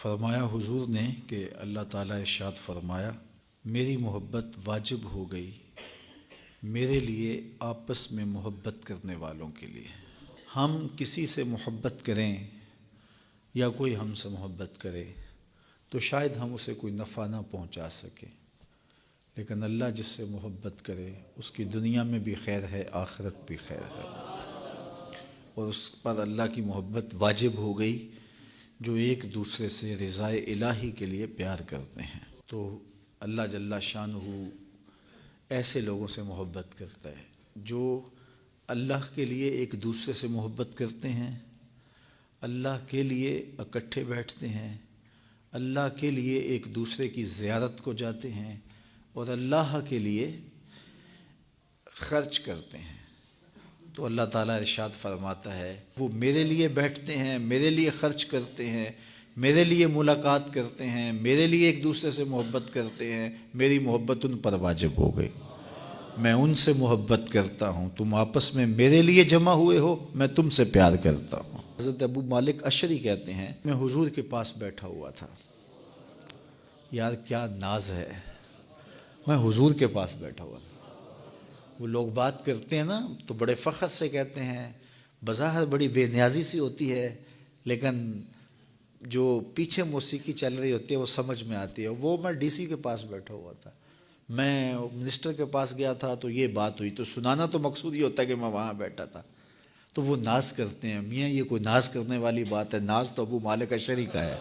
فرمایا حضور نے کہ اللہ تعالیٰ ارشاد فرمایا میری محبت واجب ہو گئی میرے لیے آپس میں محبت کرنے والوں کے لیے۔ ہم کسی سے محبت کریں یا کوئی ہم سے محبت کرے تو شاید ہم اسے کوئی نفع نہ پہنچا سکیں، لیکن اللہ جس سے محبت کرے اس کی دنیا میں بھی خیر ہے، آخرت بھی خیر ہے، اور اس پر اللہ کی محبت واجب ہو گئی جو ایک دوسرے سے رضائے الہی کے لیے پیار کرتے ہیں۔ تو اللہ جل شانہ ایسے لوگوں سے محبت کرتا ہے جو اللہ کے لیے ایک دوسرے سے محبت کرتے ہیں، اللہ کے لیے اکٹھے بیٹھتے ہیں، اللہ کے لیے ایک دوسرے کی زیارت کو جاتے ہیں اور اللہ کے لیے خرچ کرتے ہیں۔ تو اللہ تعالیٰ ارشاد فرماتا ہے وہ میرے لیے بیٹھتے ہیں، میرے لیے خرچ کرتے ہیں، میرے لیے ملاقات کرتے ہیں، میرے لیے ایک دوسرے سے محبت کرتے ہیں، میری محبت ان پر واجب ہو گئی، میں ان سے محبت کرتا ہوں، تم آپس میں میرے لیے جمع ہوئے ہو، میں تم سے پیار کرتا ہوں۔ حضرت ابو مالک اشعری کہتے ہیں میں حضور کے پاس بیٹھا ہوا تھا، یار کیا ناز ہے، میں حضور کے پاس بیٹھا ہوا تھا۔ وہ لوگ بات کرتے ہیں نا تو بڑے فخر سے کہتے ہیں، بظاہر بڑی بے نیازی سی ہوتی ہے، لیکن جو پیچھے موسیقی چل رہی ہوتی ہے وہ سمجھ میں آتی ہے۔ وہ میں ڈی سی کے پاس بیٹھا ہوا تھا، میں منسٹر کے پاس گیا تھا تو یہ بات ہوئی، تو سنانا تو مقصود یہ ہوتا ہے کہ میں وہاں بیٹھا تھا۔ تو وہ ناز کرتے ہیں، میاں یہ کوئی ناز کرنے والی بات ہے، ناز تو ابو مالک اشعری کا ہے۔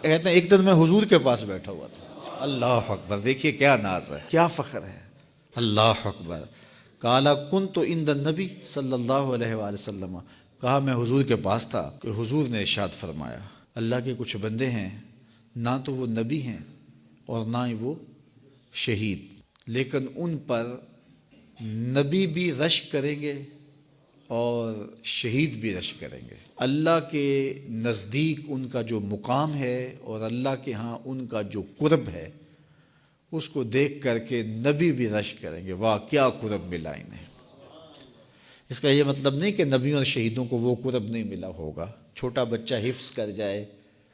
کہتے ہیں ایک دن میں حضور کے پاس بیٹھا ہوا تھا، اللہ اکبر، دیکھیے کیا ناز ہے، کیا فخر ہے، اللہ اکبر۔ قال کنت عند النبی صلی اللہ علیہ وآلہ وسلم، کہا میں حضور کے پاس تھا کہ حضور نے ارشاد فرمایا اللہ کے کچھ بندے ہیں نہ تو وہ نبی ہیں اور نہ ہی وہ شہید، لیکن ان پر نبی بھی رشک کریں گے اور شہید بھی رشک کریں گے۔ اللہ کے نزدیک ان کا جو مقام ہے اور اللہ کے ہاں ان کا جو قرب ہے اس کو دیکھ کر کے نبی بھی رشک کریں گے، واہ کیا قرب ملا انہیں۔ اس کا یہ مطلب نہیں کہ نبیوں اور شہیدوں کو وہ قرب نہیں ملا ہوگا۔ چھوٹا بچہ حفظ کر جائے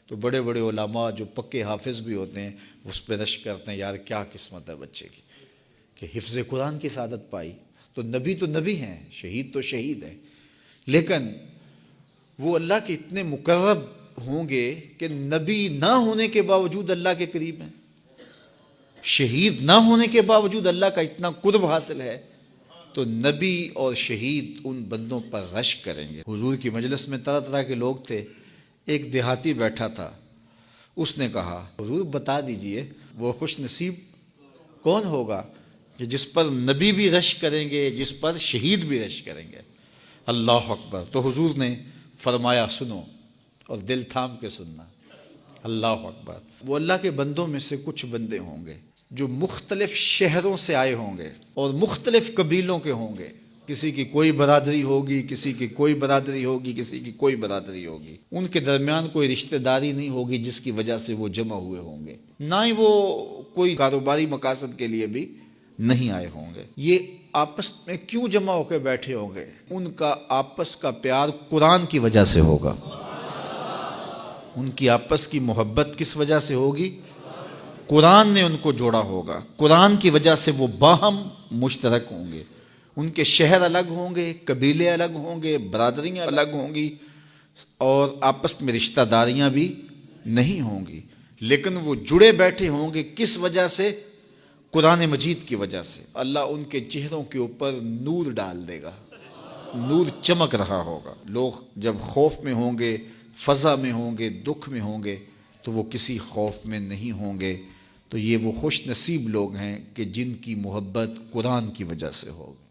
تو بڑے بڑے علماء جو پکے حافظ بھی ہوتے ہیں اس پہ رشک کرتے ہیں، یار کیا قسمت ہے بچے کی کہ حفظ قرآن کی سعادت پائی۔ تو نبی ہیں، شہید تو شہید ہیں، لیکن وہ اللہ کے اتنے مقرب ہوں گے کہ نبی نہ ہونے کے باوجود اللہ کے قریب ہیں، شہید نہ ہونے کے باوجود اللہ کا اتنا قرب حاصل ہے، تو نبی اور شہید ان بندوں پر رشک کریں گے۔ حضور کی مجلس میں طرح طرح کے لوگ تھے، ایک دیہاتی بیٹھا تھا، اس نے کہا حضور بتا دیجئے وہ خوش نصیب کون ہوگا کہ جس پر نبی بھی رشک کریں گے، جس پر شہید بھی رشک کریں گے۔ اللہ اکبر۔ تو حضور نے فرمایا سنو، اور دل تھام کے سننا، اللہ اکبر۔ وہ اللہ کے بندوں میں سے کچھ بندے ہوں گے جو مختلف شہروں سے آئے ہوں گے اور مختلف قبیلوں کے ہوں گے، کسی کی کوئی برادری ہوگی، کسی کی کوئی برادری ہوگی، کسی کی کوئی برادری ہوگی، ان کے درمیان کوئی رشتہ داری نہیں ہوگی جس کی وجہ سے وہ جمع ہوئے ہوں گے، نہ ہی وہ کوئی کاروباری مقاصد کے لیے بھی نہیں آئے ہوں گے۔ یہ آپس میں کیوں جمع ہو کے بیٹھے ہوں گے؟ ان کا آپس کا پیار قرآن کی وجہ سے ہوگا۔ ان کی آپس کی محبت کس وجہ سے ہوگی؟ قرآن نے ان کو جوڑا ہوگا، قرآن کی وجہ سے وہ باہم مشترک ہوں گے۔ ان کے شہر الگ ہوں گے، قبیلے الگ ہوں گے، برادریاں الگ ہوں گی، اور آپس میں رشتہ داریاں بھی نہیں ہوں گی، لیکن وہ جڑے بیٹھے ہوں گے کس وجہ سے؟ قرآن مجید کی وجہ سے۔ اللہ ان کے چہروں کے اوپر نور ڈال دے گا، نور چمک رہا ہوگا۔ لوگ جب خوف میں ہوں گے، فضا میں ہوں گے، دکھ میں ہوں گے، تو وہ کسی خوف میں نہیں ہوں گے۔ تو یہ وہ خوش نصیب لوگ ہیں کہ جن کی محبت قرآن کی وجہ سے ہوگی۔